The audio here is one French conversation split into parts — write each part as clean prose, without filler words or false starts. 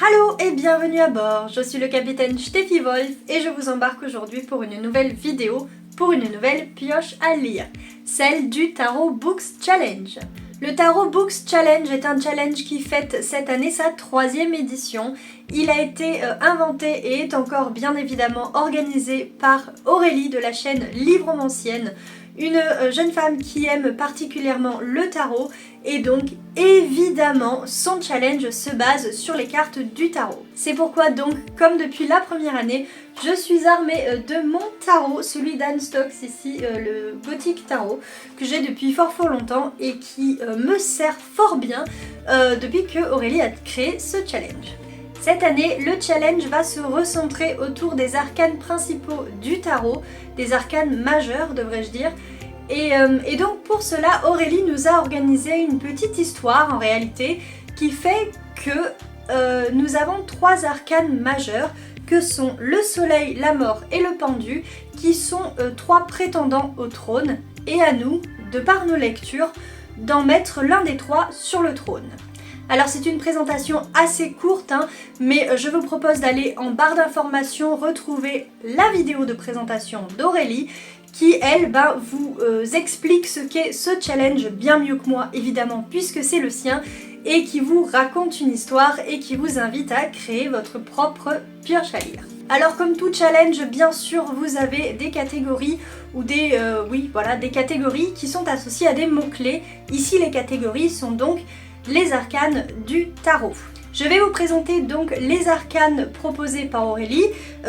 Hallo et bienvenue à bord, je suis le capitaine Steffi Wolf et je vous embarque aujourd'hui pour une nouvelle vidéo, pour une nouvelle pioche à lire, celle du Tarot Books Challenge. Le Tarot Books Challenge est un challenge qui fête cette année sa 3e édition. Il a été inventé et est encore bien évidemment organisé par Aurélie de la chaîne Livromancienne, une jeune femme qui aime particulièrement le tarot et donc évidemment son challenge se base sur les cartes du tarot. C'est pourquoi donc, comme depuis la première année, je suis armée de mon tarot, celui d'Anne Stokes ici, le Gothic Tarot, que j'ai depuis fort longtemps et qui me sert fort bien depuis que Aurélie a créé ce challenge. Cette année, le challenge va se recentrer autour des arcanes principaux du tarot, des arcanes majeurs devrais-je dire, et donc pour cela Aurélie nous a organisé une petite histoire en réalité qui fait que nous avons 3 arcanes majeurs que sont le soleil, la mort et le pendu qui sont 3 prétendants au trône et à nous, de par nos lectures, d'en mettre l'un des 3 sur le trône. Alors c'est une présentation assez courte, mais je vous propose d'aller en barre d'informations retrouver la vidéo de présentation d'Aurélie qui, elle, vous explique ce qu'est ce challenge bien mieux que moi, évidemment, puisque c'est le sien, et qui vous raconte une histoire et qui vous invite à créer votre propre pioche à lire. Alors comme tout challenge, bien sûr, vous avez des catégories ou des catégories qui sont associées à des mots-clés. Ici, les catégories sont donc les arcanes du tarot. Je vais vous présenter donc les arcanes proposées par Aurélie,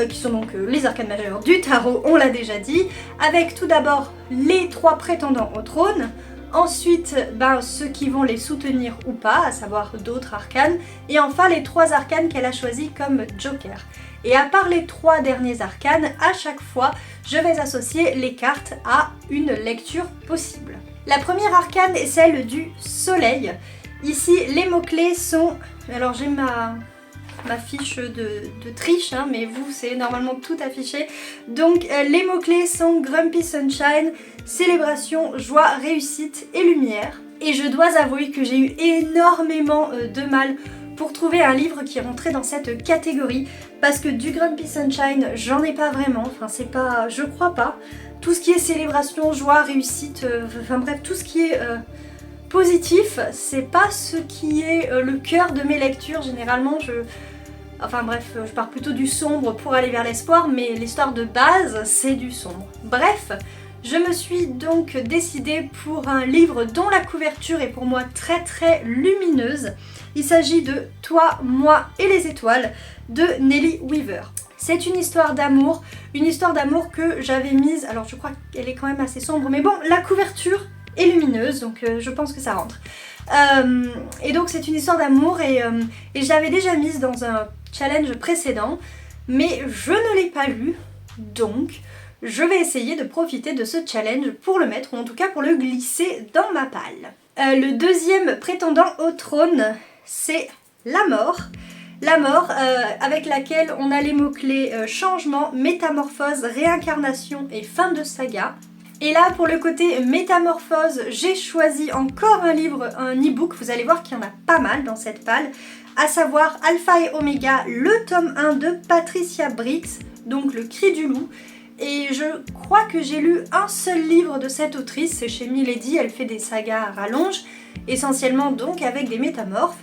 qui sont donc les arcanes majeures du tarot, on l'a déjà dit, avec tout d'abord les 3 prétendants au trône, ensuite ceux qui vont les soutenir ou pas, à savoir d'autres arcanes, et enfin les 3 arcanes qu'elle a choisis comme joker. Et à part les 3 derniers arcanes, à chaque fois, je vais associer les cartes à une lecture possible. La première arcane est celle du soleil. Ici, les mots-clés sont... Alors j'ai ma fiche de triche, mais vous, c'est normalement tout affiché. Donc les mots-clés sont Grumpy Sunshine, célébration, joie, réussite et lumière. Et je dois avouer que j'ai eu énormément de mal pour trouver un livre qui rentrait dans cette catégorie. Parce que du Grumpy Sunshine, j'en ai pas vraiment, c'est pas... je crois pas. Tout ce qui est célébration, joie, réussite, bref, tout ce qui est... positif, c'est pas ce qui est le cœur de mes lectures. Généralement je pars plutôt du sombre pour aller vers l'espoir, mais l'histoire de base c'est du sombre. Bref, je me suis donc décidée pour un livre dont la couverture est pour moi très lumineuse. Il s'agit de Toi, moi et les étoiles de Nelly Weaver. C'est une histoire d'amour que j'avais mise, alors je crois qu'elle est quand même assez sombre, mais bon, la couverture et lumineuse, donc je pense que ça rentre. Et donc c'est une histoire d'amour et je l'avais déjà mise dans un challenge précédent, mais je ne l'ai pas lu, donc je vais essayer de profiter de ce challenge pour le mettre, ou en tout cas pour le glisser dans ma palle. Le deuxième prétendant au trône, c'est la mort. La mort, avec laquelle on a les mots-clés changement, métamorphose, réincarnation et fin de saga. Et là, pour le côté métamorphose, j'ai choisi encore un livre, un e-book, vous allez voir qu'il y en a pas mal dans cette palle, à savoir Alpha et Oméga, le tome 1 de Patricia Briggs, donc Le Cri du Loup. Et je crois que j'ai lu un seul livre de cette autrice, c'est chez Milady, elle fait des sagas à rallonge, essentiellement donc avec des métamorphes.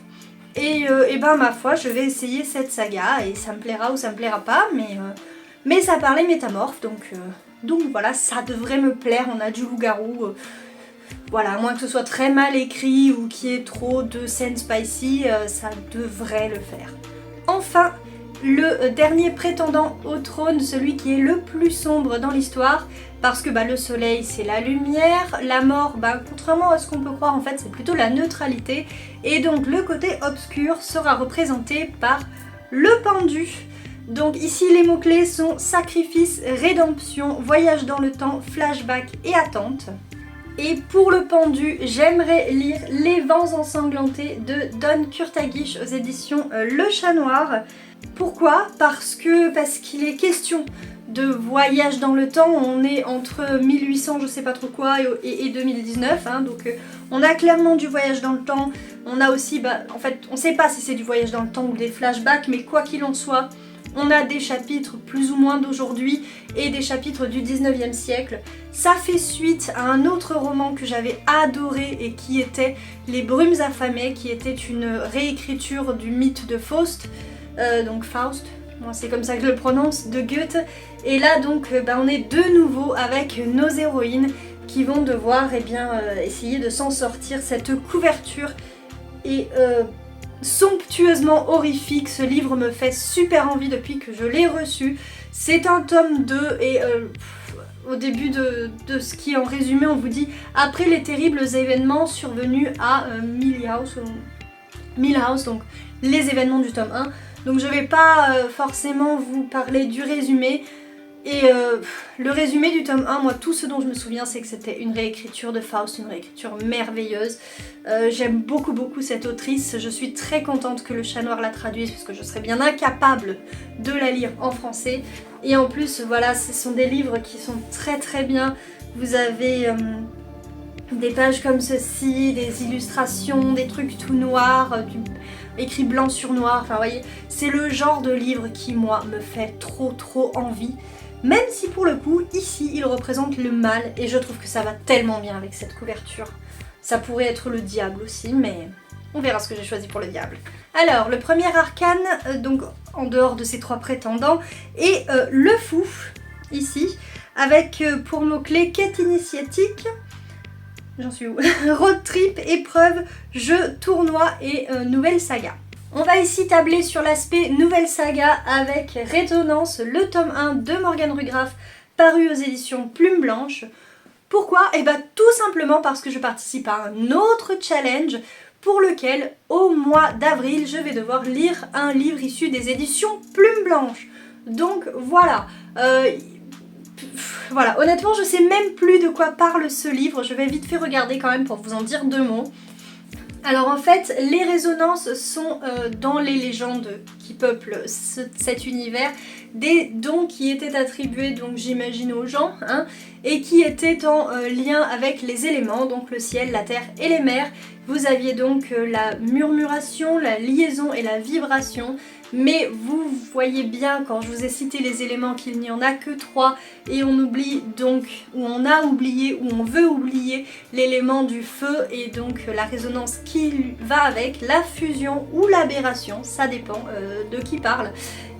Et ma foi, je vais essayer cette saga, et ça me plaira ou ça me plaira pas, mais ça parlait métamorphes, donc voilà, ça devrait me plaire. On a du loup-garou, voilà, à moins que ce soit très mal écrit ou qu'il y ait trop de scènes spicy, ça devrait le faire. Enfin, le dernier prétendant au trône, celui qui est le plus sombre dans l'histoire, parce que le soleil c'est la lumière, la mort, contrairement à ce qu'on peut croire en fait c'est plutôt la neutralité, et donc le côté obscur sera représenté par le pendu. Donc ici les mots-clés sont sacrifice, rédemption, voyage dans le temps, flashback et attente. Et pour le pendu, j'aimerais lire Les Vents Ensanglantés de Don Kurtagish aux éditions Le Chat Noir. Pourquoi ? Parce qu'il est question de voyage dans le temps. On est entre 1800 je sais pas trop quoi et 2019, hein, donc on a clairement du voyage dans le temps. On a aussi, en fait on sait pas si c'est du voyage dans le temps ou des flashbacks, mais quoi qu'il en soit, on a des chapitres plus ou moins d'aujourd'hui et des chapitres du 19e siècle. Ça fait suite à un autre roman que j'avais adoré et qui était Les Brumes affamées, qui était une réécriture du mythe de Faust, donc Faust, moi c'est comme ça que je le prononce, de Goethe. Et là donc on est de nouveau avec nos héroïnes qui vont devoir essayer de s'en sortir. Cette couverture est somptueusement horrifique, ce livre me fait super envie depuis que je l'ai reçu. C'est un tome 2 et au début de ce qui est en résumé, on vous dit après les terribles événements survenus à Millhouse, donc les événements du tome 1. Donc je vais pas forcément vous parler du résumé. Et le résumé du tome 1, moi tout ce dont je me souviens c'est que c'était une réécriture de Faust, une réécriture merveilleuse. J'aime beaucoup cette autrice, je suis très contente que le Chat Noir la traduise parce que je serais bien incapable de la lire en français. Et en plus voilà, ce sont des livres qui sont très bien. Vous avez des pages comme ceci, des illustrations, des trucs tout noirs, écrit blanc sur noir, enfin vous voyez, c'est le genre de livre qui moi me fait trop envie. Même si pour le coup, ici, il représente le mal et je trouve que ça va tellement bien avec cette couverture. Ça pourrait être le diable aussi, mais on verra ce que j'ai choisi pour le diable. Alors, le premier arcane, donc en dehors de ces 3 prétendants, est le fou, ici, avec pour mots-clés quête initiatique, j'en suis où road trip, épreuve, jeu, tournoi et nouvelle saga. On va ici tabler sur l'aspect nouvelle saga avec Résonance, le tome 1 de Morgane Rugraff, paru aux éditions Plume Blanche. Pourquoi? Tout simplement parce que je participe à un autre challenge pour lequel, au mois d'avril, je vais devoir lire un livre issu des éditions Plume Blanche. Donc voilà. Voilà, honnêtement je sais même plus de quoi parle ce livre, je vais vite fait regarder quand même pour vous en dire 2 mots. Alors en fait, les résonances sont dans les légendes qui peuplent cet univers, des dons qui étaient attribués, donc j'imagine aux gens, hein, et qui étaient en lien avec les éléments, donc le ciel, la terre et les mers. Vous aviez donc la murmuration, la liaison et la vibration, mais vous voyez bien quand je vous ai cité les éléments qu'il n'y en a que 3 et on oublie donc, ou on a oublié, ou on veut oublier l'élément du feu et donc la résonance qui va avec, la fusion ou l'aberration, ça dépend de qui parle.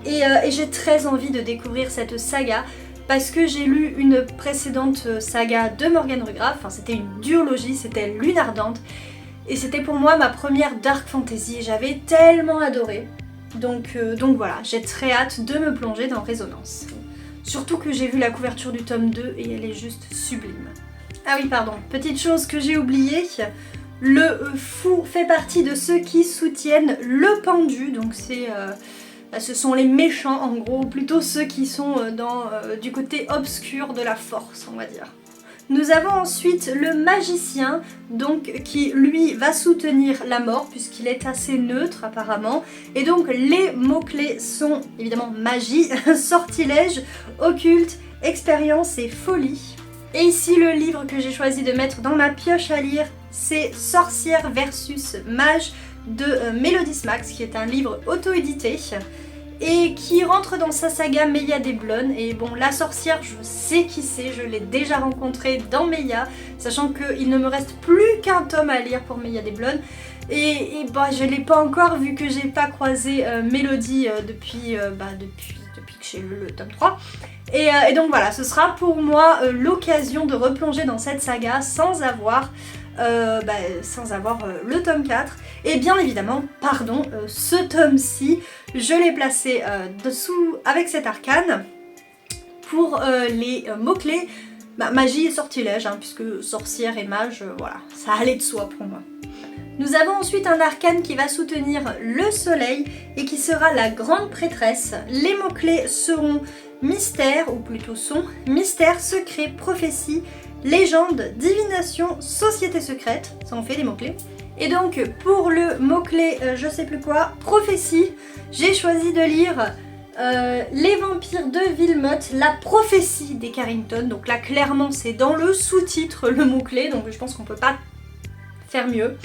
Et j'ai très envie de découvrir cette saga parce que j'ai lu une précédente saga de Morgane Rugraff, enfin c'était une duologie, c'était Lune Ardente. Et c'était pour moi ma première dark fantasy, j'avais tellement adoré. Donc voilà, j'ai très hâte de me plonger dans Résonance. Surtout que j'ai vu la couverture du tome 2 et elle est juste sublime. Ah oui pardon, petite chose que j'ai oubliée, le fou fait partie de ceux qui soutiennent le pendu, donc ce sont les méchants en gros, ou plutôt ceux qui sont du côté obscur de la force on va dire. Nous avons ensuite le magicien, donc qui lui va soutenir la mort puisqu'il est assez neutre apparemment. Et donc les mots-clés sont évidemment magie, sortilège, occulte, expérience et folie. Et ici le livre que j'ai choisi de mettre dans ma pioche à lire, c'est Sorcière versus Mage de Mélodie Smax, qui est un livre auto-édité et qui rentre dans sa saga Meia des Blondes. Et bon, la sorcière, je sais qui c'est, je l'ai déjà rencontrée dans Meia, sachant qu'il ne me reste plus qu'un tome à lire pour Meia des Blondes. Et je l'ai pas encore vu que j'ai pas croisé Mélodie depuis que j'ai lu le tome 3. Et donc voilà, ce sera pour moi l'occasion de replonger dans cette saga sans avoir le tome 4. Et bien évidemment, ce tome-ci, je l'ai placé dessous avec cet arcane pour les mots-clés magie et sortilège, hein, puisque sorcière et mage, voilà, ça allait de soi pour moi. Nous avons ensuite un arcane qui va soutenir le soleil et qui sera la grande prêtresse. Les mots-clés seront mystère, ou plutôt sont mystère, secret, prophétie, légende, divination, société secrète, ça en fait des mots-clés. Et donc pour le mot-clé je sais plus quoi, prophétie, j'ai choisi de lire Les vampires de Villemot, la prophétie des Carrington. Donc là clairement c'est dans le sous-titre le mot-clé, donc je pense qu'on peut pas faire mieux.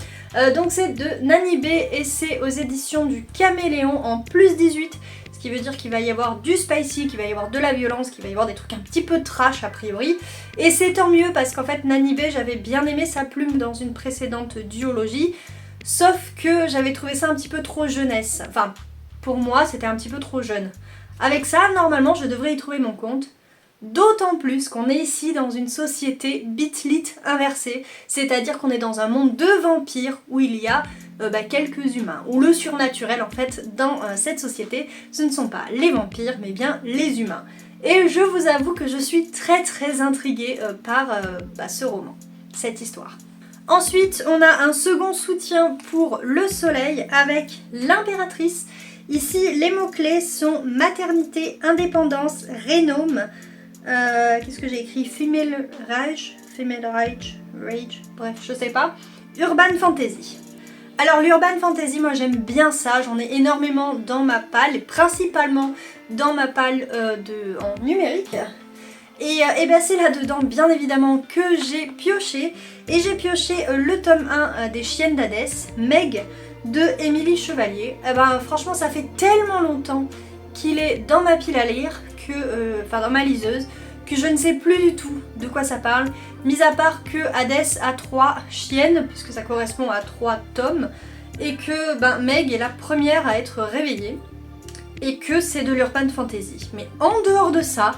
Donc c'est de Nani B et c'est aux éditions du Caméléon en plus 18. Ce qui veut dire qu'il va y avoir du spicy, qu'il va y avoir de la violence, qu'il va y avoir des trucs un petit peu trash a priori. Et c'est tant mieux parce qu'en fait Nani B, j'avais bien aimé sa plume dans une précédente duologie. Sauf que j'avais trouvé ça un petit peu trop jeunesse. Enfin, pour moi, c'était un petit peu trop jeune. Avec ça, normalement, je devrais y trouver mon compte. D'autant plus qu'on est ici dans une société bitlit inversée. C'est-à-dire qu'on est dans un monde de vampires où il y a quelques humains. Où le surnaturel, en fait, dans cette société, ce ne sont pas les vampires, mais bien les humains. Et je vous avoue que je suis très très intriguée par ce roman, cette histoire. Ensuite, on a un second soutien pour le soleil avec l'impératrice. Ici, les mots-clés sont maternité, indépendance, rénome. Qu'est-ce que j'ai écrit? Female rage, bref, je sais pas. Urban fantasy. Alors l'urban fantasy, moi j'aime bien ça, j'en ai énormément dans ma palle, et principalement dans ma palle en numérique. Et c'est là-dedans, bien évidemment, que j'ai pioché. Et j'ai pioché le tome 1 des Chiennes d'Hadès, Meg, de Émilie Chevalier. Franchement, ça fait tellement longtemps qu'il est dans ma pile à lire, dans ma liseuse, que je ne sais plus du tout de quoi ça parle. Mis à part que Hadès a 3 chiennes, puisque ça correspond à 3 tomes, et que Meg est la première à être réveillée, et que c'est de l'urban fantasy. Mais en dehors de ça,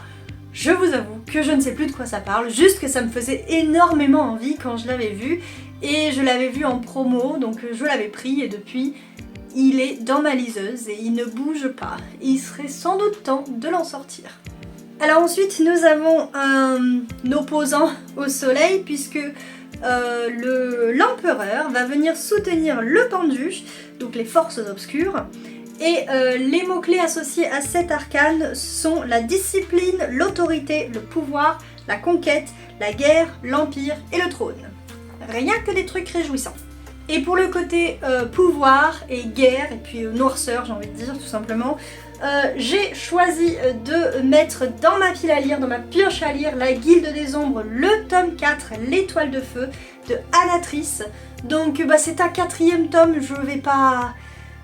je vous avoue que je ne sais plus de quoi ça parle, juste que ça me faisait énormément envie quand je l'avais vu, et je l'avais vu en promo, donc je l'avais pris, et depuis, il est dans ma liseuse, et il ne bouge pas. Il serait sans doute temps de l'en sortir. Alors ensuite, nous avons un opposant au soleil, puisque l'empereur va venir soutenir le pendu, donc les forces obscures. Et les mots-clés associés à cet arcane sont la discipline, l'autorité, le pouvoir, la conquête, la guerre, l'empire et le trône. Rien que des trucs réjouissants. Et pour le côté pouvoir et guerre, et puis noirceur j'ai envie de dire tout simplement, j'ai choisi de mettre dans ma pile à lire, dans ma pioche à lire, la Guilde des Ombres, le tome 4, l'étoile de feu, de Anatrice. Donc c'est un 4e tome, je vais pas...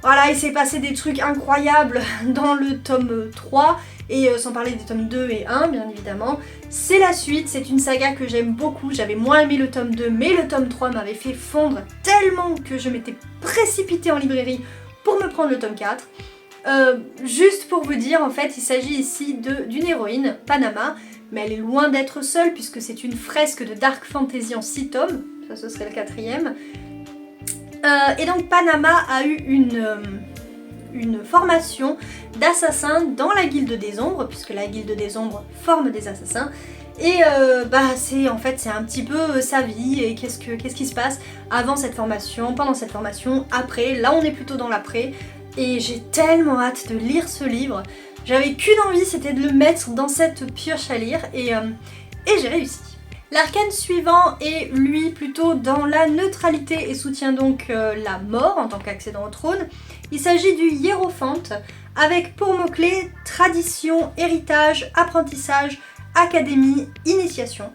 Voilà, il s'est passé des trucs incroyables dans le tome 3, et sans parler des tomes 2 et 1, bien évidemment. C'est la suite, c'est une saga que j'aime beaucoup, j'avais moins aimé le tome 2, mais le tome 3 m'avait fait fondre tellement que je m'étais précipitée en librairie pour me prendre le tome 4. Juste pour vous dire, en fait, il s'agit ici d'une héroïne, Panama, mais elle est loin d'être seule, puisque c'est une fresque de dark fantasy en 6 tomes, ça ce serait le 4e. Et donc Panama a eu une formation d'assassin dans la Guilde des Ombres, puisque la Guilde des Ombres forme des assassins. Et c'est un petit peu sa vie et qu'est-ce qui se passe avant cette formation, pendant cette formation, après. Là on est plutôt dans l'après. Et j'ai tellement hâte de lire ce livre. J'avais qu'une envie, c'était de le mettre dans cette pioche à lire et j'ai réussi. L'arcane suivant est lui plutôt dans la neutralité et soutient donc la mort en tant qu'accédant au trône. Il s'agit du Hiérophante avec pour mots-clés tradition, héritage, apprentissage, académie, initiation.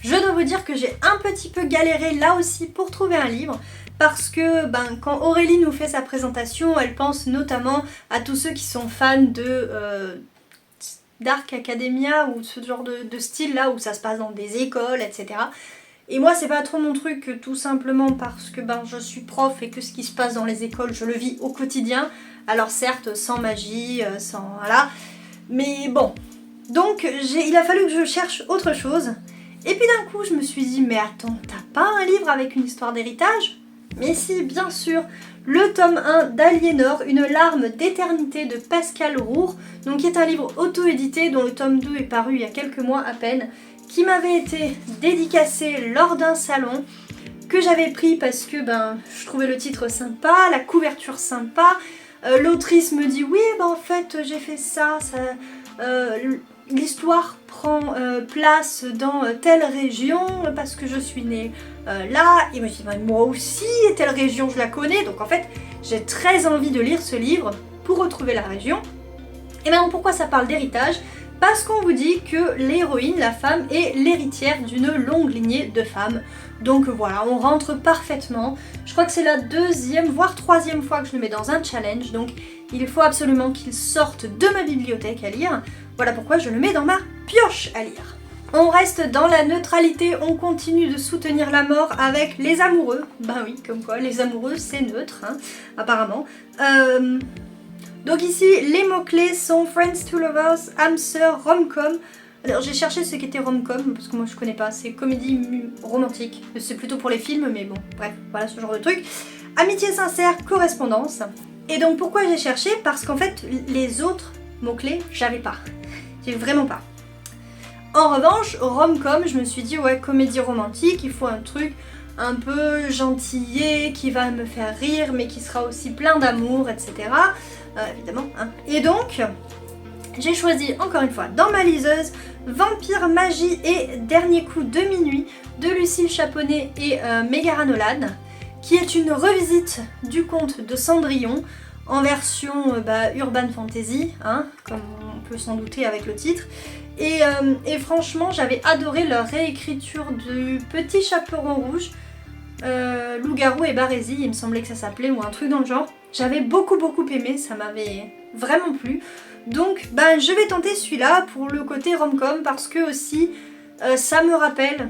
Je dois vous dire que j'ai un petit peu galéré là aussi pour trouver un livre parce que quand Aurélie nous fait sa présentation, elle pense notamment à tous ceux qui sont fans de Dark Academia ou ce genre de style là où ça se passe dans des écoles, etc. Et moi c'est pas trop mon truc, tout simplement parce que je suis prof et que ce qui se passe dans les écoles je le vis au quotidien. Alors certes sans magie, sans... voilà. Mais bon. Donc il a fallu que je cherche autre chose. Et puis d'un coup je me suis dit mais attends, t'as pas un livre avec une histoire d'héritage? Mais si, bien sûr, le tome 1 d'Aliénor, une larme d'éternité de Pascal Roure, donc qui est un livre auto-édité dont le tome 2 est paru il y a quelques mois à peine, qui m'avait été dédicacé lors d'un salon, que j'avais pris parce que je trouvais le titre sympa, la couverture sympa, l'autrice me dit oui en fait j'ai fait ça, l'histoire prend place dans telle région parce que je suis née là, et moi je dis moi aussi telle région je la connais, donc en fait j'ai très envie de lire ce livre pour retrouver la région. Et maintenant pourquoi ça parle d'héritage? Parce qu'on vous dit que l'héroïne, la femme, est l'héritière d'une longue lignée de femmes. Donc voilà, on rentre parfaitement. Je crois que c'est la deuxième, voire troisième fois que je le mets dans un challenge, donc il faut absolument qu'il sorte de ma bibliothèque à lire. Voilà pourquoi je le mets dans ma pioche à lire. On reste dans la neutralité, on continue de soutenir la mort avec les amoureux. Ben oui, comme quoi, les amoureux c'est neutre, hein, apparemment. Donc ici, les mots-clés sont Friends to Lovers, âme sœur, rom-com. Alors j'ai cherché ce qu'était rom-com, parce que moi je connais pas, c'est comédie romantique. C'est plutôt pour les films, mais bon, bref, voilà ce genre de truc. Amitié sincère, correspondance. Et donc pourquoi j'ai cherché? Parce qu'en fait, les autres mots-clés, j'avais pas. J'ai vraiment pas. En revanche, rom-com, je me suis dit, ouais, comédie romantique, il faut un truc un peu gentillé, qui va me faire rire, mais qui sera aussi plein d'amour, etc. Évidemment, hein. Et donc, j'ai choisi, encore une fois, dans ma liseuse, Vampire, Magie et Dernier coup de minuit de Lucille Chaponnet et Megara Nolan, qui est une revisite du conte de Cendrillon en version urban fantasy, hein, comme on peut s'en douter avec le titre. Et franchement, j'avais adoré leur réécriture du Petit Chaperon Rouge, Loup-garou et Barésie, il me semblait que ça s'appelait, ou un truc dans le genre. J'avais beaucoup aimé, ça m'avait vraiment plu. Donc je vais tenter celui-là pour le côté rom-com parce que aussi ça me rappelle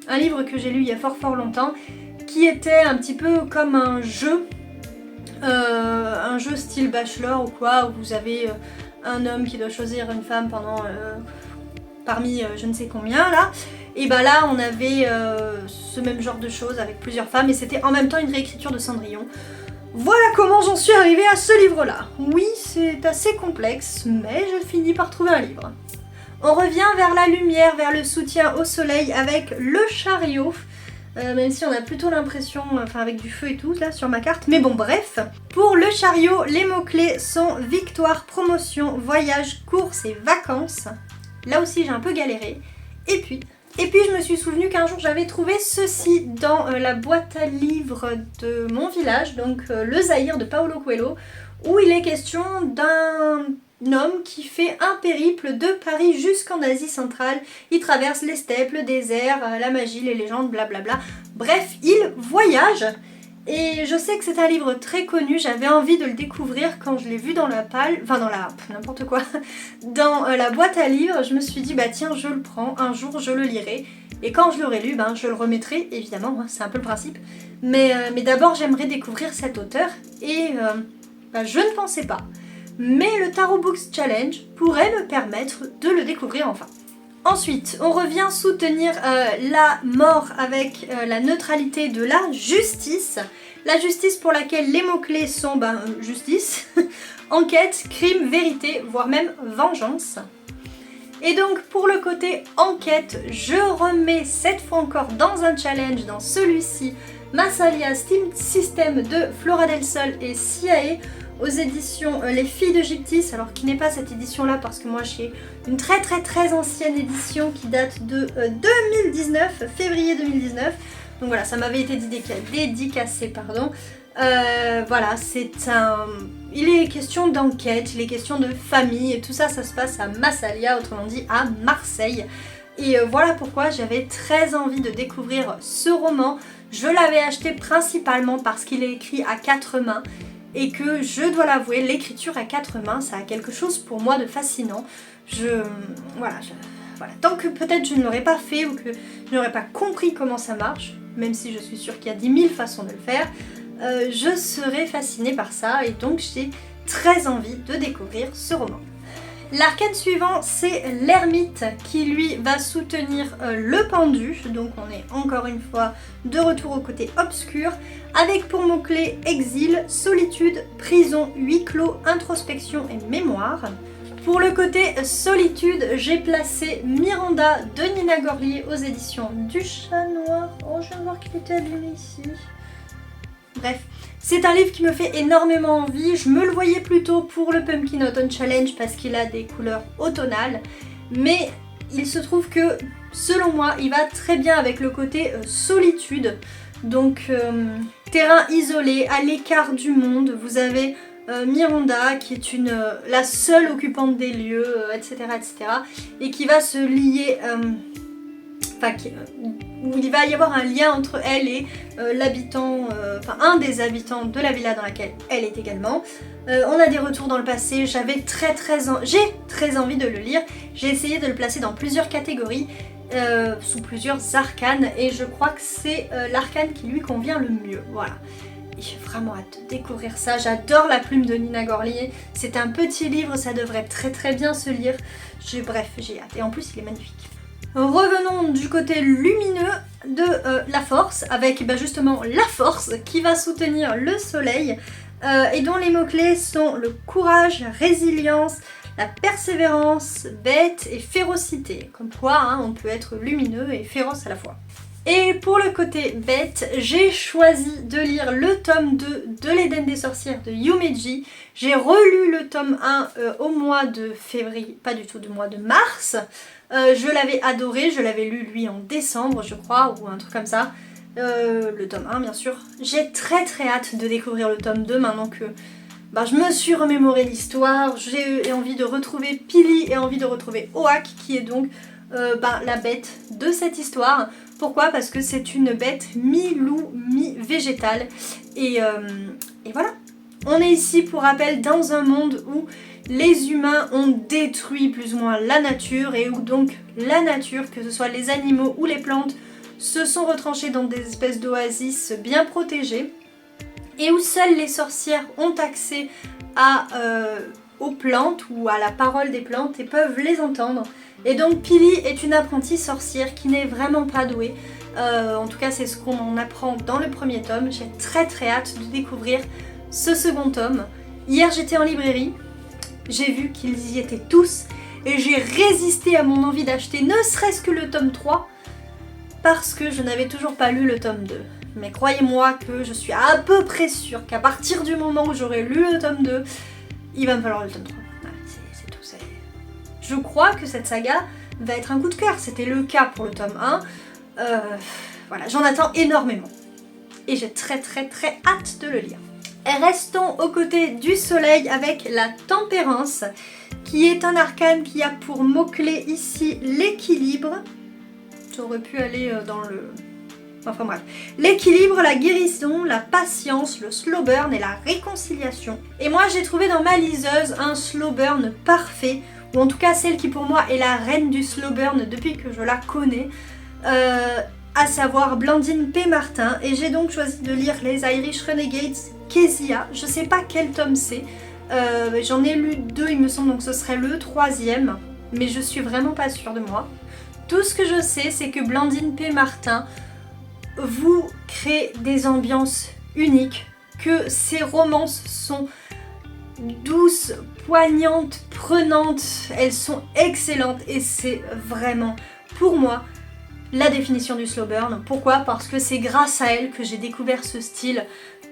un livre que j'ai lu il y a fort longtemps qui était un petit peu comme un jeu style Bachelor ou quoi, où vous avez un homme qui doit choisir une femme parmi je ne sais combien là. Et là on avait ce même genre de choses avec plusieurs femmes et c'était en même temps une réécriture de Cendrillon. Voilà comment j'en suis arrivée à ce livre-là. Oui, c'est assez complexe, mais je finis par trouver un livre. On revient vers la lumière, vers le soutien au soleil avec le chariot. Même si on a plutôt l'impression, avec du feu et tout là sur ma carte. Mais bon, bref. Pour le chariot, les mots-clés sont victoire, promotion, voyage, course et vacances. Là aussi, j'ai un peu galéré. Et puis, je me suis souvenu qu'un jour j'avais trouvé ceci dans la boîte à livres de mon village, donc le Zaïre de Paulo Coelho, où il est question d'un homme qui fait un périple de Paris jusqu'en Asie centrale. Il traverse les steppes, le désert, la magie, les légendes, blablabla. Bref, il voyage. Et je sais que c'est un livre très connu, j'avais envie de le découvrir quand je l'ai vu dans la n'importe quoi, dans la boîte à livres. Je me suis dit tiens, je le prends, un jour je le lirai. Et quand je l'aurai lu, je le remettrai, évidemment, hein, c'est un peu le principe. Mais d'abord j'aimerais découvrir cet auteur et je ne pensais pas. Mais le Tarot Books Challenge pourrait me permettre de le découvrir enfin. Ensuite, on revient soutenir la mort avec la neutralité de la justice. La justice pour laquelle les mots-clés sont justice, enquête, crime, vérité, voire même vengeance. Et donc pour le côté enquête, je remets cette fois encore dans un challenge, dans celui-ci, Massalia Steam System de Flora del Sol et CIA, aux éditions Les Filles de Gyptis, alors qui n'est pas cette édition là parce que moi j'ai une très ancienne édition qui date de 2019, février 2019, donc voilà, ça m'avait été dédicacé, pardon. Voilà, il est question d'enquête, il est question de famille et tout ça, ça se passe à Massalia, autrement dit à Marseille. Et voilà pourquoi j'avais très envie de découvrir ce roman. Je l'avais acheté principalement parce qu'il est écrit à 4 mains. Et que je dois l'avouer, l'écriture à 4 mains, ça a quelque chose pour moi de fascinant. Voilà. Tant que peut-être je ne l'aurais pas fait ou que je n'aurais pas compris comment ça marche, même si je suis sûre qu'il y a 10 000 façons de le faire, je serais fascinée par ça et donc j'ai très envie de découvrir ce roman. L'arcane suivant, c'est l'ermite qui lui va soutenir le pendu, donc on est encore une fois de retour au côté obscur, avec pour mots-clés exil, solitude, prison, huis clos, introspection et mémoire. Pour le côté solitude, j'ai placé Miranda de Nina Gorlier aux éditions du Chat Noir. Oh, je viens de voir qu'il était abîmé ici. Bref, c'est un livre qui me fait énormément envie. Je me le voyais plutôt pour le Pumpkin Autumn Challenge parce qu'il a des couleurs automnales. Mais il se trouve que, selon moi, il va très bien avec le côté solitude. Donc, terrain isolé, à l'écart du monde. Vous avez Miranda qui est la seule occupante des lieux, etc., etc. Et qui va se lier, où il va y avoir un lien entre elle et l'habitant, un des habitants de la villa dans laquelle elle est également. On a des retours dans le passé, j'ai très envie de le lire. J'ai essayé de le placer dans plusieurs catégories, sous plusieurs arcanes, et je crois que c'est l'arcane qui lui convient le mieux, voilà. J'ai vraiment hâte de découvrir ça, j'adore la plume de Nina Gorlier, c'est un petit livre, ça devrait très bien se lire, bref, j'ai hâte, et en plus il est magnifique. Revenons du côté lumineux de la force, avec justement la force qui va soutenir le soleil, et dont les mots-clés sont le courage, résilience, la persévérance, bête et férocité. Comme quoi, hein, on peut être lumineux et féroce à la fois. Et pour le côté bête, j'ai choisi de lire le tome 2 de l'Éden des sorcières de Yumeji. J'ai relu le tome 1 au mois de février, pas du tout, du mois de mars. Je l'avais adoré, je l'avais lu lui en décembre je crois, ou un truc comme ça. Le tome 1 bien sûr. J'ai très hâte de découvrir le tome 2 maintenant que je me suis remémoré l'histoire. J'ai envie de retrouver Pili et envie de retrouver Oak qui est donc la bête de cette histoire. Pourquoi? Parce que c'est une bête mi-loup, mi-végétale. Et voilà. On est ici, pour rappel, dans un monde où les humains ont détruit plus ou moins la nature et où donc la nature, que ce soit les animaux ou les plantes, se sont retranchés dans des espèces d'oasis bien protégées et où seules les sorcières ont accès aux plantes ou à la parole des plantes et peuvent les entendre. Et donc Pili est une apprentie sorcière qui n'est vraiment pas douée. En tout cas c'est ce qu'on en apprend dans le premier tome. J'ai très hâte de découvrir ce second tome. Hier j'étais en librairie, j'ai vu qu'ils y étaient tous et j'ai résisté à mon envie d'acheter ne serait-ce que le tome 3 parce que je n'avais toujours pas lu le tome 2. Mais croyez-moi que je suis à peu près sûre qu'à partir du moment où j'aurai lu le tome 2, il va me falloir le tome 3. Voilà, c'est tout. Je crois que cette saga va être un coup de cœur. C'était le cas pour le tome 1. Voilà, j'en attends énormément. Et j'ai très hâte de le lire. Et restons aux côtés du soleil avec la tempérance, qui est un arcane qui a pour mot-clé ici l'équilibre. J'aurais pu aller dans le... Enfin bref. L'équilibre, la guérison, la patience, le slow burn et la réconciliation. Et moi j'ai trouvé dans ma liseuse un slow burn parfait, ou en tout cas celle qui pour moi est la reine du slow burn depuis que je la connais, à savoir Blandine P. Martin. Et j'ai donc choisi de lire les Irish Renegades Kezia. Je sais pas quel tome c'est, j'en ai lu 2 il me semble, donc ce serait le 3e, mais je suis vraiment pas sûre de moi. Tout ce que je sais c'est que Blandine P. Martin vous crée des ambiances uniques, que ces romances sont douces, poignantes, prenantes, elles sont excellentes et c'est vraiment, pour moi, la définition du slow burn. Pourquoi? Parce que c'est grâce à elle que j'ai découvert ce style,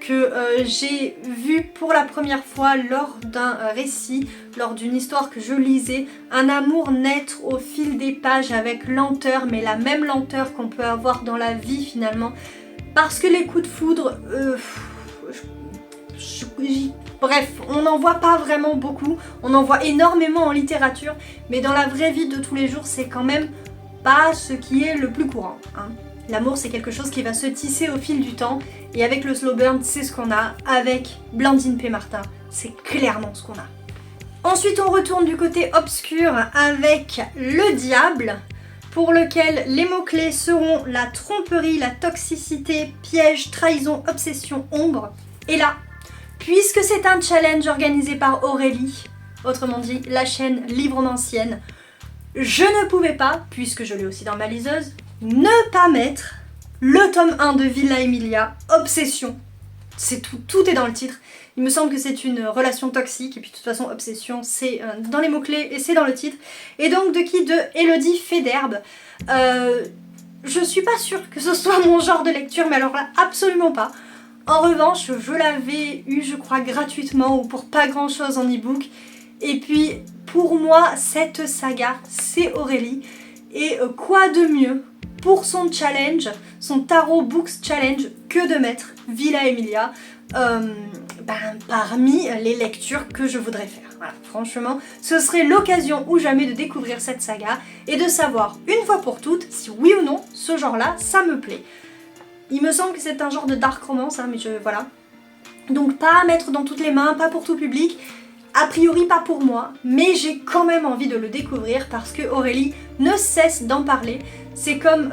que j'ai vu pour la première fois lors d'un récit, lors d'une histoire que je lisais, un amour naître au fil des pages avec lenteur, mais la même lenteur qu'on peut avoir dans la vie finalement, parce que les coups de foudre, bref, on n'en voit pas vraiment beaucoup, on en voit énormément en littérature, mais dans la vraie vie de tous les jours c'est quand même pas ce qui est le plus courant, hein. L'amour c'est quelque chose qui va se tisser au fil du temps, et avec le slow burn c'est ce qu'on a, avec Blandine P. Martin c'est clairement ce qu'on a. Ensuite on retourne du côté obscur avec le diable, pour lequel les mots-clés seront la tromperie, la toxicité, piège, trahison, obsession, ombre. Et là, puisque c'est un challenge organisé par Aurélie, autrement dit la chaîne Livromancienne, je ne pouvais pas, puisque je l'ai aussi dans ma liseuse, ne pas mettre le tome 1 de Villa Emilia, Obsession. C'est tout est dans le titre. Il me semble que c'est une relation toxique, et puis de toute façon Obsession c'est dans les mots-clés et c'est dans le titre. Et donc de qui? De Élodie Federbe. Je suis pas sûre que ce soit mon genre de lecture, mais alors là absolument pas. En revanche, je l'avais eu je crois gratuitement ou pour pas grand chose en e-book. Et puis pour moi cette saga c'est Aurélie. Et quoi de mieux pour son challenge, son Tarot Books Challenge, que de mettre Villa Emilia. parmi les lectures que je voudrais faire. Voilà, franchement, ce serait l'occasion ou jamais de découvrir cette saga et de savoir une fois pour toutes si oui ou non ce genre-là, ça me plaît. Il me semble que c'est un genre de dark romance, hein, mais voilà. Donc pas à mettre dans toutes les mains, pas pour tout public, a priori pas pour moi, mais j'ai quand même envie de le découvrir parce que Aurélie ne cesse d'en parler. C'est comme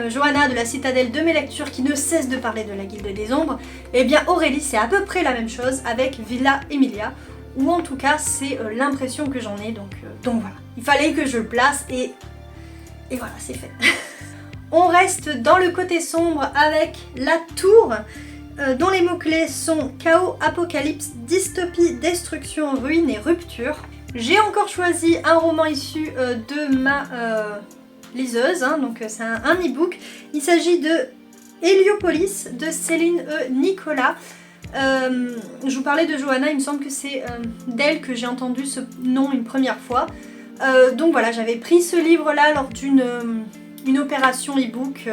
Johanna de la Citadelle de mes lectures qui ne cesse de parler de la Guilde des Ombres. Et bien Aurélie c'est à peu près la même chose avec Villa Emilia, ou en tout cas c'est l'impression que j'en ai, donc voilà. Il fallait que je le place et voilà, c'est fait. On reste dans le côté sombre avec La Tour, dont les mots-clés sont chaos, apocalypse, dystopie, destruction, ruine et rupture. J'ai encore choisi un roman issu de ma liseuse, hein, donc c'est un e-book. Il s'agit de Héliopolis de Céline E. Nicolas. Je vous parlais de Johanna, il me semble que c'est d'elle que j'ai entendu ce nom une première fois. Donc voilà, j'avais pris ce livre-là lors d'une opération e-book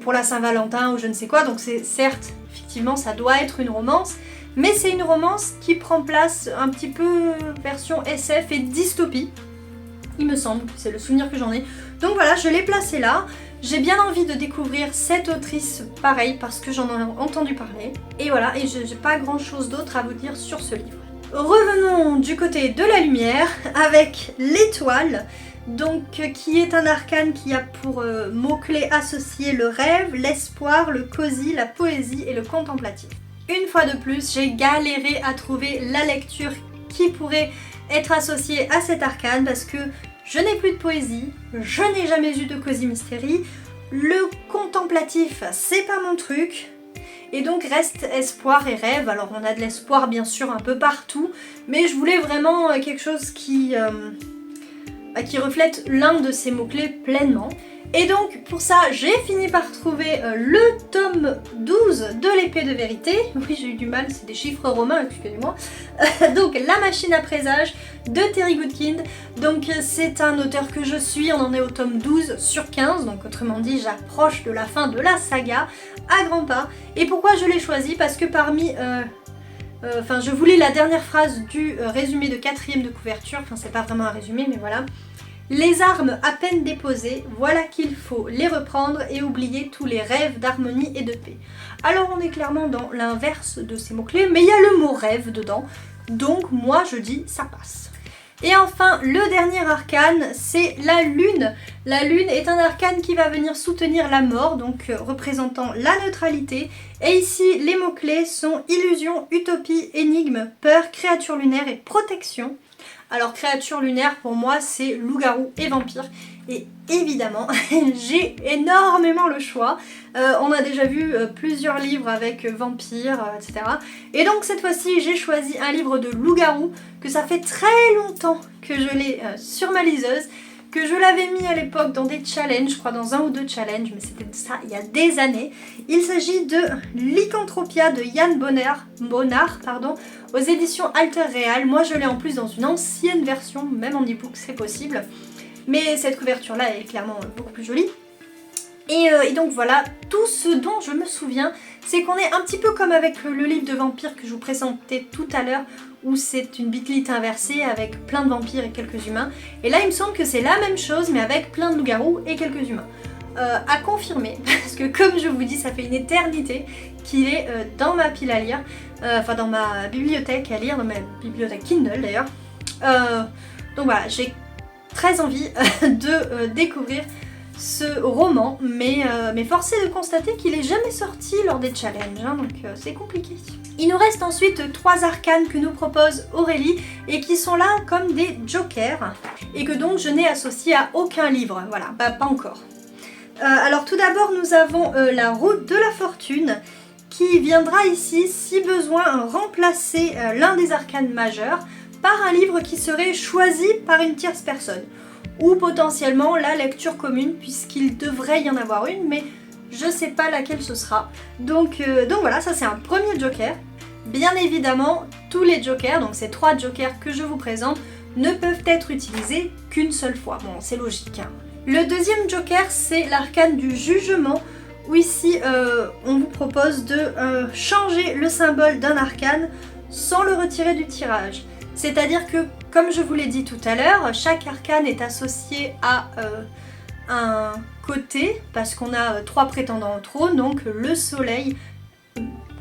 pour la Saint-Valentin ou je ne sais quoi, donc c'est certes, effectivement, ça doit être une romance, mais c'est une romance qui prend place un petit peu version SF et dystopie, il me semble, c'est le souvenir que j'en ai. Donc voilà, je l'ai placé là. J'ai bien envie de découvrir cette autrice pareil parce que j'en ai entendu parler. Et voilà, et j'ai pas grand chose d'autre à vous dire sur ce livre. Revenons du côté de la lumière avec l'étoile, donc qui est un arcane qui a pour mots-clés associés le rêve, l'espoir, le cosy, la poésie et le contemplatif. Une fois de plus, j'ai galéré à trouver la lecture qui pourrait être associée à cet arcane parce que je n'ai plus de poésie, je n'ai jamais eu de cosy mystery, le contemplatif c'est pas mon truc, et donc reste espoir et rêve. Alors on a de l'espoir bien sûr un peu partout, mais je voulais vraiment quelque chose qui reflète l'un de ces mots-clés pleinement. Et donc pour ça j'ai fini par trouver le tome 12 de l'épée de vérité. Oui, j'ai eu du mal, c'est des chiffres romains, excusez-moi. Donc La machine à présage de Terry Goodkind. Donc c'est un auteur que je suis, on en est au tome 12 sur 15, donc autrement dit j'approche de la fin de la saga à grands pas. Et pourquoi je l'ai choisi? Parce que parmi... je voulais la dernière phrase du résumé de 4e de couverture, enfin c'est pas vraiment un résumé mais voilà. Les armes à peine déposées, voilà qu'il faut les reprendre et oublier tous les rêves d'harmonie et de paix. Alors on est clairement dans l'inverse de ces mots-clés, mais il y a le mot rêve dedans, donc moi je dis ça passe. Et enfin, le dernier arcane, c'est la lune. La lune est un arcane qui va venir soutenir la mort, donc représentant la neutralité. Et ici, les mots-clés sont illusion, utopie, énigme, peur, créature lunaire et protection. Alors créature lunaire pour moi c'est loup-garou et vampire et évidemment j'ai énormément le choix. On a déjà vu plusieurs livres avec vampires, etc. Et donc cette fois-ci j'ai choisi un livre de loup-garou que ça fait très longtemps que je l'ai sur ma liseuse, que je l'avais mis à l'époque dans des challenges, je crois dans 1 ou 2 challenges, mais c'était ça il y a des années. Il s'agit de Lycanthropia de Yann Bonnard, aux éditions Alter Real. Moi je l'ai en plus dans une ancienne version, même en e-book c'est possible. Mais cette couverture là est clairement beaucoup plus jolie. Et donc voilà, tout ce dont je me souviens, c'est qu'on est un petit peu comme avec le livre de vampires que je vous présentais tout à l'heure, où c'est une bitlite inversée avec plein de vampires et quelques humains. Et là il me semble que c'est la même chose mais avec plein de loups-garous et quelques humains. À confirmer, parce que comme je vous dis, ça fait une éternité qu'il est dans ma pile à lire, enfin dans ma bibliothèque à lire, dans ma bibliothèque Kindle d'ailleurs. Donc voilà, j'ai très envie de découvrir ce roman, mais force est de constater qu'il est jamais sorti lors des challenges, hein, donc c'est compliqué. Il nous reste ensuite 3 arcanes que nous propose Aurélie et qui sont là comme des jokers et que donc je n'ai associé à aucun livre, voilà, bah pas encore. Alors tout d'abord nous avons la route de la fortune qui viendra ici si besoin remplacer l'un des arcanes majeurs par un livre qui serait choisi par une tierce personne. Ou potentiellement la lecture commune puisqu'il devrait y en avoir une mais je sais pas laquelle ce sera. Donc voilà, ça c'est un premier joker. Bien évidemment tous les jokers, donc ces 3 jokers que je vous présente, ne peuvent être utilisés qu'une seule fois. Bon c'est logique hein. Le deuxième joker c'est l'arcane du jugement où ici on vous propose de changer le symbole d'un arcane sans le retirer du tirage. C'est-à-dire que, comme je vous l'ai dit tout à l'heure, chaque arcane est associé à un côté, parce qu'on a 3 prétendants au trône, donc le soleil,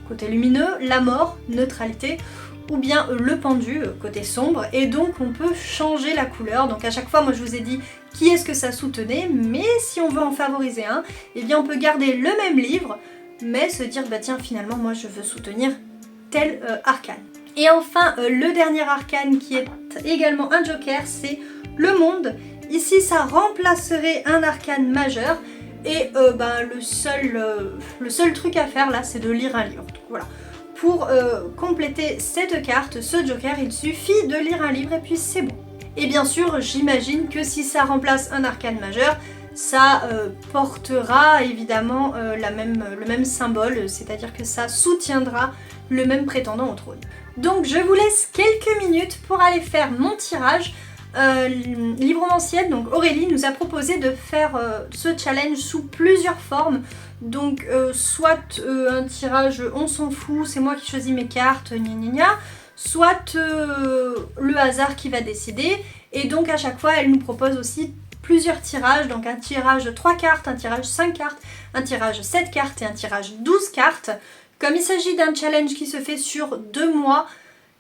côté lumineux, la mort, neutralité, ou bien le pendu, côté sombre, et donc on peut changer la couleur. Donc à chaque fois, moi je vous ai dit qui est-ce que ça soutenait, mais si on veut en favoriser un, eh bien on peut garder le même livre, mais se dire bah tiens finalement moi je veux soutenir tel arcane. Et enfin le dernier arcane qui est également un joker, c'est le monde. Ici ça remplacerait un arcane majeur, et le seul truc à faire là c'est de lire un livre. Donc voilà. Pour compléter cette carte, ce joker, il suffit de lire un livre et puis c'est bon. Et bien sûr, j'imagine que si ça remplace un arcane majeur, ça portera évidemment le même symbole, c'est-à-dire que ça soutiendra le même prétendant au trône. Donc je vous laisse quelques minutes pour aller faire mon tirage. Libromancienne, donc Aurélie, nous a proposé de faire ce challenge sous plusieurs formes. Donc soit un tirage on s'en fout, c'est moi qui choisis mes cartes, gna gna gna, soit le hasard qui va décider. Et donc à chaque fois elle nous propose aussi plusieurs tirages, donc un tirage 3 cartes, un tirage 5 cartes, un tirage 7 cartes et un tirage 12 cartes. Comme il s'agit d'un challenge qui se fait sur 2 mois,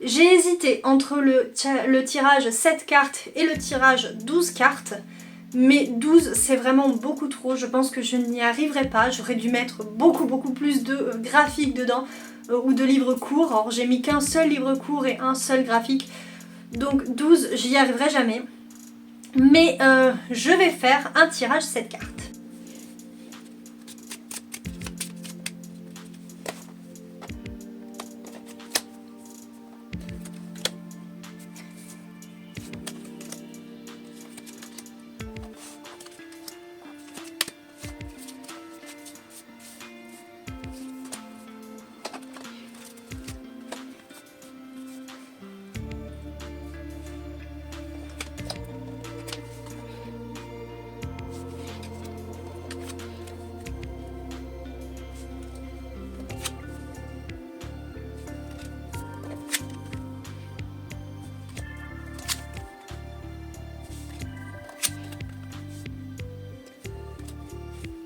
j'ai hésité entre le tirage 7 cartes et le tirage 12 cartes. Mais 12 c'est vraiment beaucoup trop, je pense que je n'y arriverai pas, j'aurais dû mettre beaucoup plus de graphiques dedans ou de livres courts. Or j'ai mis qu'un seul livre court et un seul graphique, donc 12 j'y arriverai jamais. Mais je vais faire un tirage 7 cartes.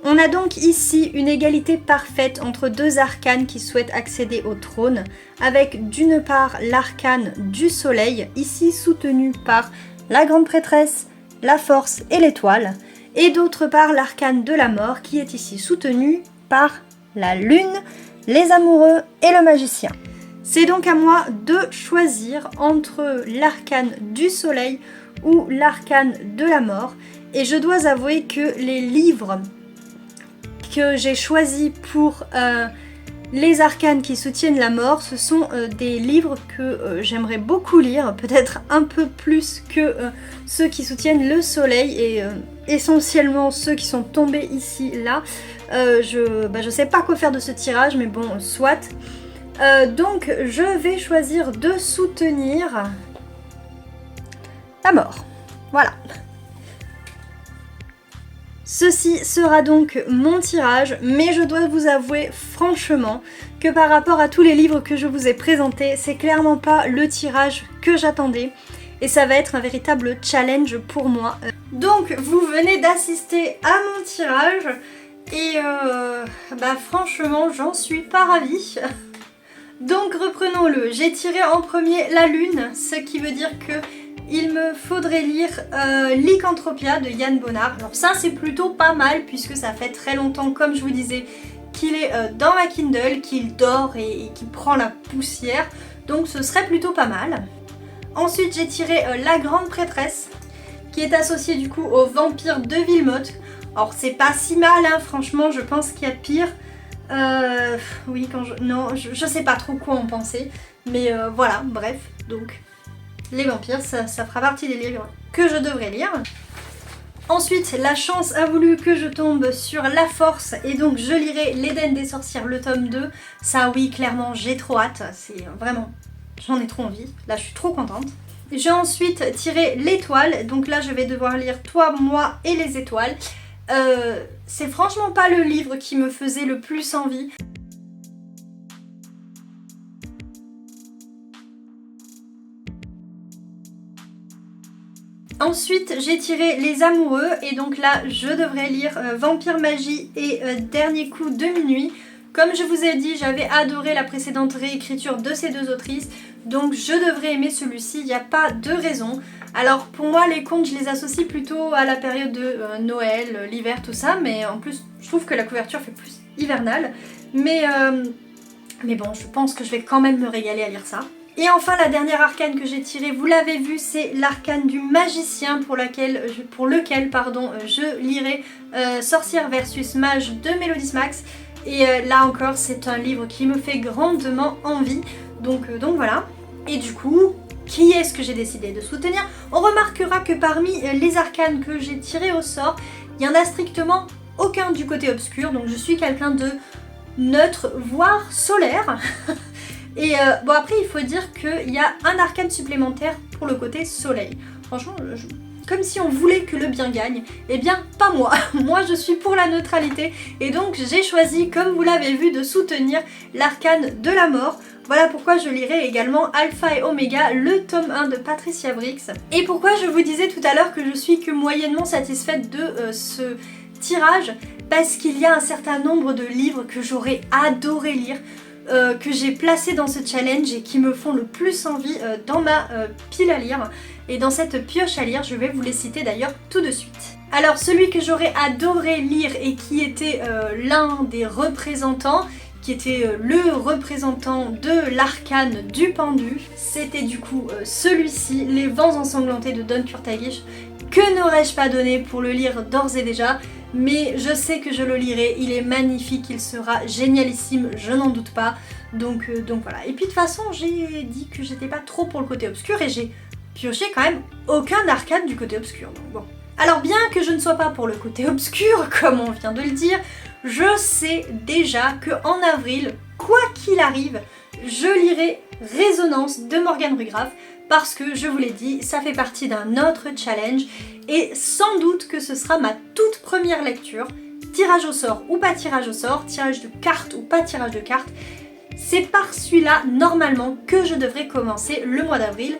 On a donc ici une égalité parfaite entre 2 arcanes qui souhaitent accéder au trône, avec d'une part l'arcane du soleil, ici soutenu par la grande prêtresse, la force et l'étoile, et d'autre part l'arcane de la mort qui est ici soutenu par la lune, les amoureux et le magicien. C'est donc à moi de choisir entre l'arcane du soleil ou l'arcane de la mort, et je dois avouer que les livres que j'ai choisi pour les arcanes qui soutiennent la mort, ce sont des livres que j'aimerais beaucoup lire, peut-être un peu plus que ceux qui soutiennent le soleil et essentiellement ceux qui sont tombés ici, là. Je sais pas quoi faire de ce tirage, mais bon, soit. Donc je vais choisir de soutenir la mort. Voilà. Ceci sera donc mon tirage, mais je dois vous avouer franchement que par rapport à tous les livres que je vous ai présentés, c'est clairement pas le tirage que j'attendais et ça va être un véritable challenge pour moi. Donc vous venez d'assister à mon tirage et franchement j'en suis pas ravie. Donc reprenons-le, j'ai tiré en premier la lune, ce qui veut dire que il me faudrait lire Lycanthropia de Yann Bonnard. Alors ça c'est plutôt pas mal puisque ça fait très longtemps, comme je vous disais, qu'il est dans ma Kindle, qu'il dort et qu'il prend la poussière. Donc ce serait plutôt pas mal. Ensuite j'ai tiré La Grande Prêtresse qui est associée du coup au vampire de Villemotte. Alors c'est pas si mal hein, franchement je pense qu'il y a pire. Oui je sais pas trop quoi en penser. Mais voilà, bref, donc les vampires, ça fera partie des livres que je devrais lire. Ensuite, la chance a voulu que je tombe sur La Force et donc je lirai L'Éden des sorcières, le tome 2. Ça oui, clairement, j'ai trop hâte, c'est vraiment, j'en ai trop envie. Là, je suis trop contente. J'ai ensuite tiré L'Étoile, donc là, je vais devoir lire Toi, moi et les étoiles. C'est franchement pas le livre qui me faisait le plus envie. Ensuite, j'ai tiré Les Amoureux et donc là, je devrais lire Vampire Magie et Dernier coup de minuit. Comme je vous ai dit, j'avais adoré la précédente réécriture de ces deux autrices, donc je devrais aimer celui-ci, il n'y a pas de raison. Alors pour moi, les contes, je les associe plutôt à la période de Noël, l'hiver, tout ça, mais en plus, je trouve que la couverture fait plus hivernale. Mais bon, je pense que je vais quand même me régaler à lire ça. Et enfin, la dernière arcane que j'ai tirée, vous l'avez vu, c'est l'arcane du magicien pour lequel je lirai Sorcière versus Mage de Mélodie Max. Et là encore, c'est un livre qui me fait grandement envie. Donc voilà. Et du coup, qui est-ce que j'ai décidé de soutenir? On remarquera que parmi les arcanes que j'ai tirées au sort, il n'y en a strictement aucun du côté obscur. Donc je suis quelqu'un de neutre, voire solaire. Et bon, après il faut dire qu'il y a un arcane supplémentaire pour le côté soleil. Franchement, comme si on voulait que le bien gagne. Eh bien, pas moi. Moi, je suis pour la neutralité. Et donc, j'ai choisi, comme vous l'avez vu, de soutenir l'arcane de la mort. Voilà pourquoi je lirai également Alpha et Oméga, le tome 1 de Patricia Brix. Et pourquoi je vous disais tout à l'heure que je suis que moyennement satisfaite de ce tirage, parce qu'il y a un certain nombre de livres que j'aurais adoré lire, que j'ai placé dans ce challenge et qui me font le plus envie dans ma pile à lire. Et dans cette pioche à lire, je vais vous les citer d'ailleurs tout de suite. Alors celui que j'aurais adoré lire et qui était l'un des représentants, qui était le représentant de l'arcane du pendu, c'était du coup celui-ci, Les Vents ensanglantés de Don Curtagish. Que n'aurais-je pas donné pour le lire d'ores et déjà, mais je sais que je le lirai, il est magnifique, il sera génialissime, je n'en doute pas. Donc voilà. Et puis de toute façon, j'ai dit que j'étais pas trop pour le côté obscur et j'ai pioché quand même aucun arcane du côté obscur. Donc bon. Alors bien que je ne sois pas pour le côté obscur, comme on vient de le dire, je sais déjà qu'en avril, quoi qu'il arrive, je lirai Résonance de Morgane Rugraph parce que, je vous l'ai dit, ça fait partie d'un autre challenge et sans doute que ce sera ma toute première lecture, tirage au sort ou pas tirage au sort, tirage de cartes ou pas tirage de cartes, c'est par celui-là normalement que je devrais commencer le mois d'avril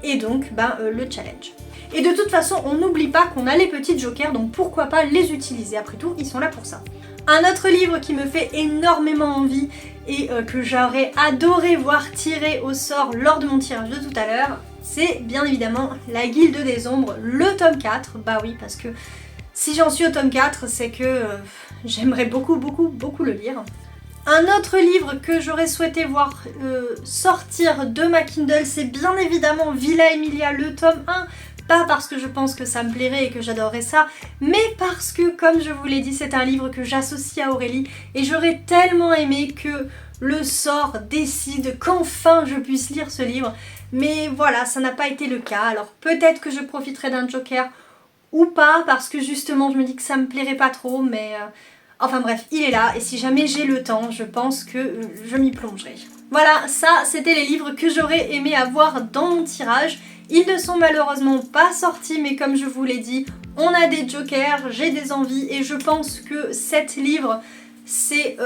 et donc le challenge. Et de toute façon, on n'oublie pas qu'on a les petits jokers, donc pourquoi pas les utiliser, après tout, ils sont là pour ça. Un autre livre qui me fait énormément envie et que j'aurais adoré voir tirer au sort lors de mon tirage de tout à l'heure, c'est bien évidemment La Guilde des Ombres, le tome 4. Bah oui, parce que si j'en suis au tome 4, c'est que j'aimerais beaucoup le lire. Un autre livre que j'aurais souhaité voir sortir de ma Kindle, c'est bien évidemment Villa Emilia, le tome 1. Pas parce que je pense que ça me plairait et que j'adorerais ça, mais parce que, comme je vous l'ai dit, c'est un livre que j'associe à Aurélie et j'aurais tellement aimé que le sort décide qu'enfin je puisse lire ce livre. Mais voilà, ça n'a pas été le cas, alors peut-être que je profiterai d'un joker ou pas, parce que justement je me dis que ça me plairait pas trop, mais... Enfin bref, il est là et si jamais j'ai le temps, je pense que je m'y plongerai. Voilà, ça c'était les livres que j'aurais aimé avoir dans mon tirage. Ils ne sont malheureusement pas sortis, mais comme je vous l'ai dit, on a des jokers, j'ai des envies et je pense que 7 livres, c'est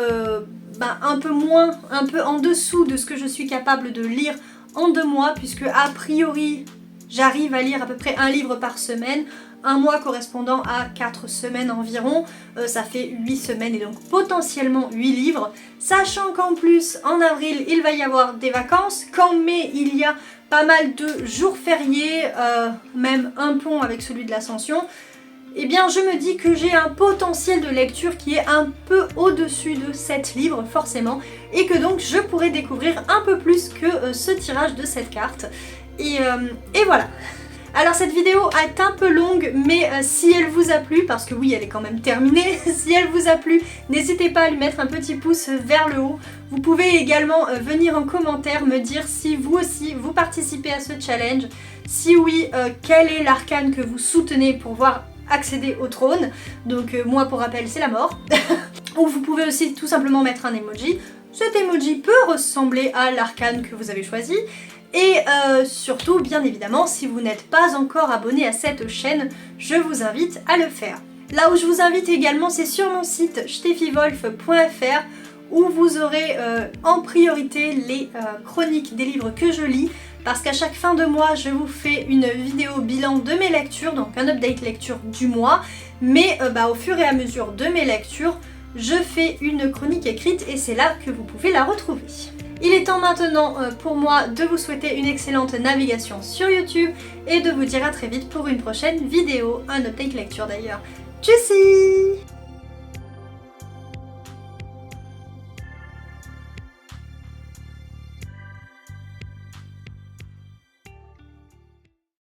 un peu en dessous de ce que je suis capable de lire en 2 mois, puisque a priori, j'arrive à lire à peu près un livre par semaine, un mois correspondant à 4 semaines environ, ça fait 8 semaines et donc potentiellement 8 livres, sachant qu'en plus en avril il va y avoir des vacances, qu'en mai il y a pas mal de jours fériés, même un pont avec celui de l'Ascension, eh bien je me dis que j'ai un potentiel de lecture qui est un peu au-dessus de 7 livres forcément, et que donc je pourrais découvrir un peu plus que ce tirage de cette carte, et voilà. Alors cette vidéo est un peu longue, mais si elle vous a plu, parce que oui elle est quand même terminée, si elle vous a plu, n'hésitez pas à lui mettre un petit pouce vers le haut. Vous pouvez également venir en commentaire me dire si vous aussi vous participez à ce challenge, si oui, quel est l'arcane que vous soutenez pour voir accéder au trône, donc moi pour rappel c'est la mort, ou vous pouvez aussi tout simplement mettre un emoji, cet emoji peut ressembler à l'arcane que vous avez choisi. Et surtout, bien évidemment, si vous n'êtes pas encore abonné à cette chaîne, je vous invite à le faire. Là où je vous invite également, c'est sur mon site steffiwolf.fr où vous aurez en priorité les chroniques des livres que je lis, parce qu'à chaque fin de mois je vous fais une vidéo bilan de mes lectures, donc un update lecture du mois, mais au fur et à mesure de mes lectures, je fais une chronique écrite et c'est là que vous pouvez la retrouver. Il est temps maintenant pour moi de vous souhaiter une excellente navigation sur YouTube et de vous dire à très vite pour une prochaine vidéo, un update lecture d'ailleurs. Tchussy!